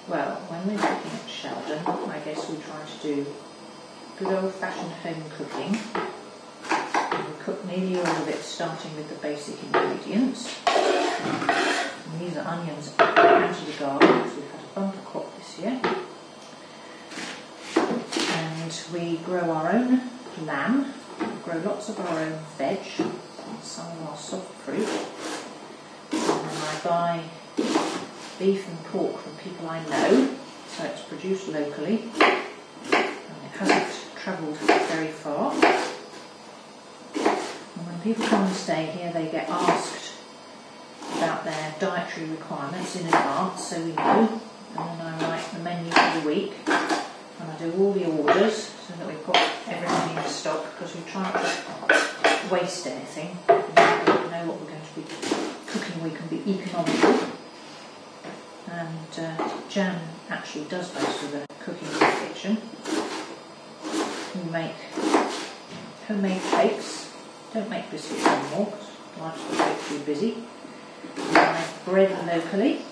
Well, when we're cooking at Sheldon, I guess we try to do good old-fashioned home cooking. We cook nearly all of it, starting with the basic ingredients. And these are onions out of the garden, because we've had a bumper crop this year. And we grow our own lamb, we grow lots of our own veg, and some of our soft fruit. And then I buy beef and pork from people I know, so it's produced locally, and it hasn't travelled very far. And when people come and stay here, they get asked about their dietary requirements in advance, so we know, and then I write the menu for the week, and I do all the orders so that we've got everything in stock, because we try not to waste anything. We know what we're going to be cooking, we can be economical. And Jan actually does most of the cooking in the kitchen. We make homemade cakes. Don't make biscuits anymore because life's a bit too busy. We make bread locally.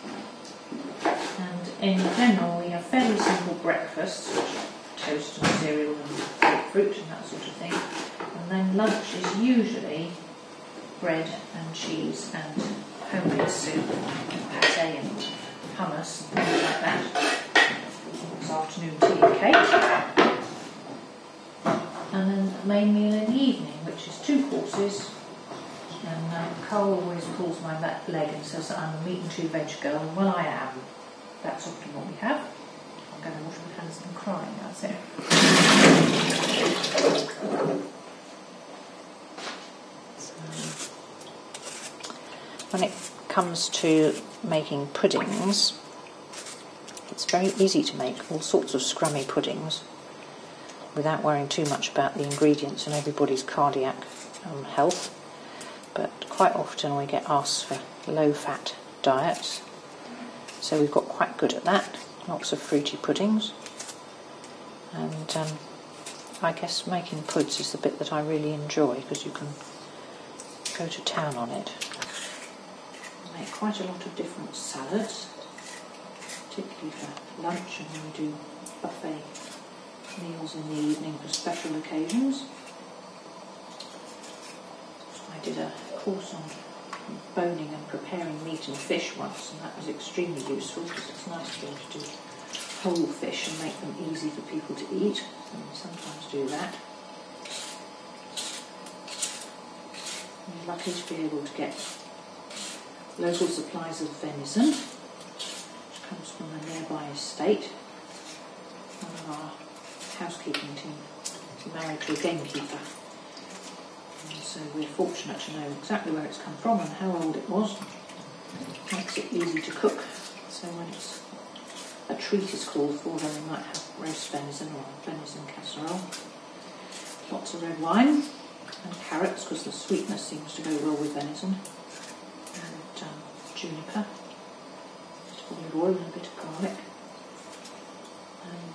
And in general we have fairly simple breakfasts, which are toast and cereal and grapefruit and that sort of thing. And then lunch is usually bread and cheese and homemade soup and pâté and hummus and things like that. This afternoon tea and cake. And then the main meal in the evening, which is 2 courses. And Carl always pulls my leg and says that I'm a meat and 2 veg girl, and well, I am. That's often what we have. I'm going to wash my hands and crying, that's it. When it comes to making puddings, it's very easy to make all sorts of scrummy puddings without worrying too much about the ingredients and everybody's cardiac health. But quite often we get asked for low-fat diets, so we've got quite good at that. Lots of fruity puddings, and I guess making puds is the bit that I really enjoy, because you can go to town on it. Make quite a lot of different salads, particularly for lunch, and then we do buffet meals in the evening for special occasions. I did a course on boning and preparing meat and fish once, and that was extremely useful, because it's nice to be able to do whole fish and make them easy for people to eat, and we sometimes do that. We're lucky to be able to get local supplies of venison, which comes from a nearby estate. One of our housekeeping team is married to a gamekeeper, and so we're fortunate to know exactly where it's come from and how old it was. It makes it easy to cook, so when it's a treat is called for, then we might have roast venison or venison casserole. Lots of red wine and carrots, because the sweetness seems to go well with venison. Juniper, just olive oil and a bit of garlic, and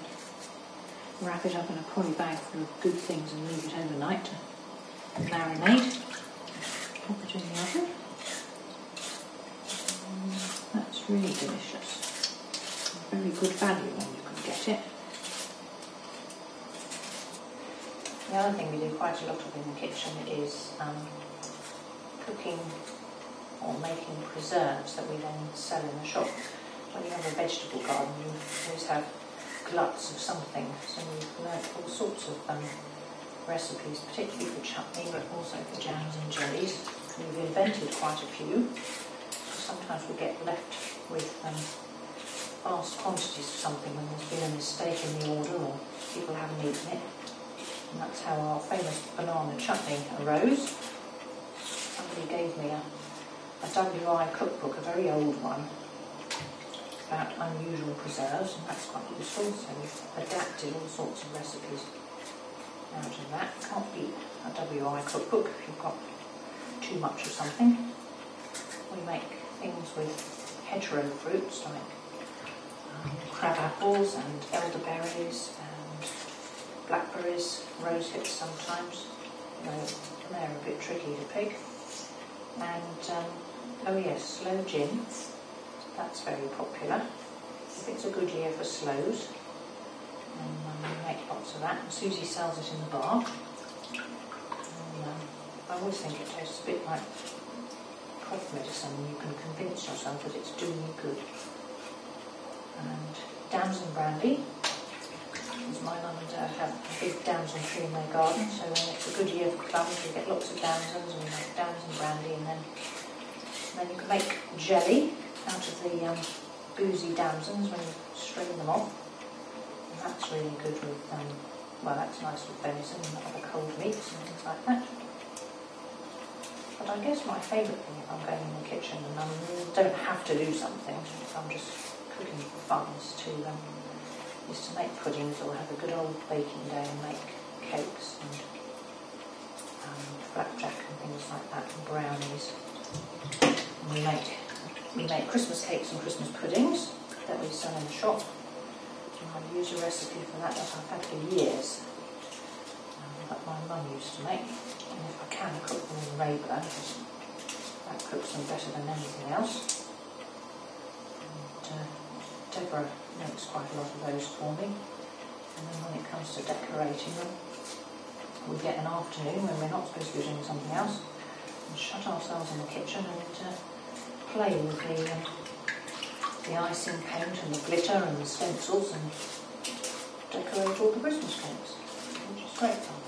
wrap it up in a poly bag full of good things and leave it overnight to marinate. Pop it in the oven. That's really delicious. Very good value when you can get it. The other thing we do quite a lot of in the kitchen is cooking or making preserves that we then sell in the shop. When you have a vegetable garden, you always have gluts of something, so we've learnt all sorts of recipes, particularly for chutney, but also for jams and jellies. We've invented quite a few. Sometimes we get left with vast quantities of something when there's been a mistake in the order or people haven't eaten it. And that's how our famous banana chutney arose. Somebody gave me a WI cookbook, a very old one, about unusual preserves, and that's quite useful, so we've adapted all sorts of recipes out of that. Can't beat a WI cookbook if you've got too much of something. We make things with hedgerow fruits like crab apples and elderberries and blackberries, rose hips sometimes, they're a bit tricky to pick. And oh yes, sloe gin, that's very popular. if it's a good year for sloes, then we make lots of that. And Susie sells it in the bar. And, I always think it tastes a bit like cough medicine, and you can convince yourself that it's doing you good. And damson brandy, because my mum and dad have a big damson tree in their garden, so when it's a good year for plums, we get lots of damsons, and we make damson brandy, and then you can make jelly out of the boozy damsons when you strain them off. And that's really good with, well, that's nice with venison and other cold meats and things like that. But I guess my favourite thing if I'm going in the kitchen and I don't have to do something, if I'm just cooking for fun, is to make puddings or have a good old baking day and make cakes and flapjack and things like that, and brownies. And we make Christmas cakes and Christmas puddings that we sell in the shop. And I've used a recipe for that I've had for years, that my mum used to make. And if I can, cook them in regular, because that cooks them better than anything else. And Deborah makes quite a lot of those for me. And then when it comes to decorating them, we get an afternoon when we're not supposed to be doing something else, and shut ourselves in the kitchen and play with the icing paint and the glitter and the stencils and decorate all the Christmas cakes, which is great fun.